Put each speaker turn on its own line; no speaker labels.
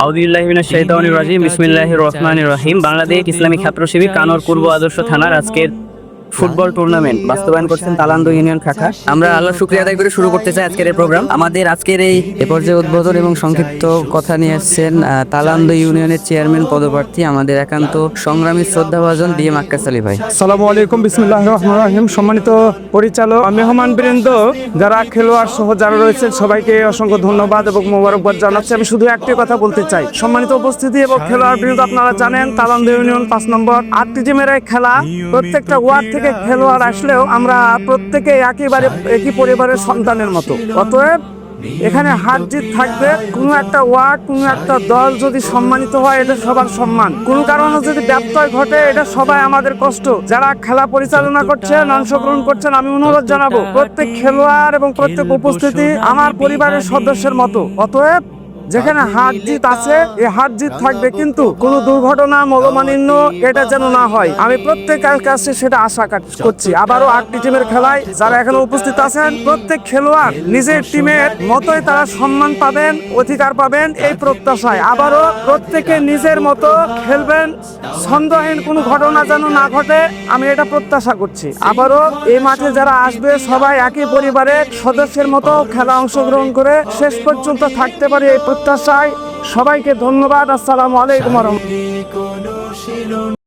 আউযুবিল্লাহি মিনাশ শাইতানির রাজিম বিসমিল্লাহির রহমানির রহিম। বাংলাদেশ ইসলামী ছাত্র শিবির কানোর পূর্ব আদর্শ থানার আজকের ফুটবল টুর্নামেন্ট বাস্তবায়ন করছেন তালান্দু ইউনিয়ন শাখা। আমরা আল্লাহর শুকরিয়া আদায় করে শুরু করতে চাই আজকের এই প্রোগ্রাম। আমাদের আজকের এই পর্যায়ে উদ্বোধন এবং সংক্ষিপ্ত কথা নিয়ে এসেছেন তালান্দু ইউনিয়নের চেয়ারম্যান পদপ্রার্থী আমাদের একান্ত সংগ্রামী শ্রদ্ধাভাজন ডিএম আক্কাস আলী ভাই।
আসসালামু আলাইকুম, বিসমিল্লাহির রহমানির রহিম। সম্মানিত পরিচালক, মেহমান বৃন্দ, যারা খেলোয়াড় সহ যারা রয়েছেন সবাইকে অসংখ্য ধন্যবাদ এবং মোবারকবাদ জানাচ্ছি। আমি শুধু একটি কথা বলতে চাই, সম্মানিত উপস্থিতি এবং খেলোয়াড় বৃন্দ, আপনারা জানেন তালান্দু ইউনিয়ন 5 নম্বর 8টি টিমের এই খেলা। প্রত্যেকটা ওয়ার্ড থেকে খেলোয়াড় আসলেও আমরা প্রত্যেকে একই পরিবারের সন্তানের মতো। অতএব এখানে হার জিত থাকবে। কোনো একটা ওয়ার্ড, কোনো একটা দল যদি সম্মানিত হয়, এটা সবার সম্মান। কোনো কারণে যদি ব্যত্যয় ঘটে, এটা সবাই আমাদের কষ্ট। যারা খেলা পরিচালনা করছেন, অংশগ্রহণ করছেন, আমি অনুরোধ জানাবো প্রত্যেক খেলোয়াড় এবং প্রত্যেক উপস্থিতি আমার পরিবারের সদস্যের মতো। অতএব যেখানে হার জিত আছে, এই হার জিত থাকবে, কিন্তু কোনো দুর্ঘটনা মনোমালিন্য এটা যেন না হয়। আমি প্রত্যেকের কাছে সেটা আশা করছি। আবারও 8টি টিমের খেলায় যারা এখানে উপস্থিত আছেন, প্রত্যেক খেলোয়াড় নিজের টিমের মতোই তারা সম্মান পাবেন, অধিকার পাবেন, এই প্রত্যাশায় আবারও প্রত্যেকে নিজের মতো খেলবেন। ছন্দহীন কোনো ঘটনা যেন না ঘটে, আমি এটা প্রত্যাশা করছি। আবারও এই মাঠে যারা আসবে সবাই একই পরিবারের সদস্যের মতো খেলা অংশগ্রহণ করে শেষ পর্যন্ত থাকতে পারে, এই প্রত্যাশায় সবাইকে ধন্যবাদ। আসসালামু আলাইকুম।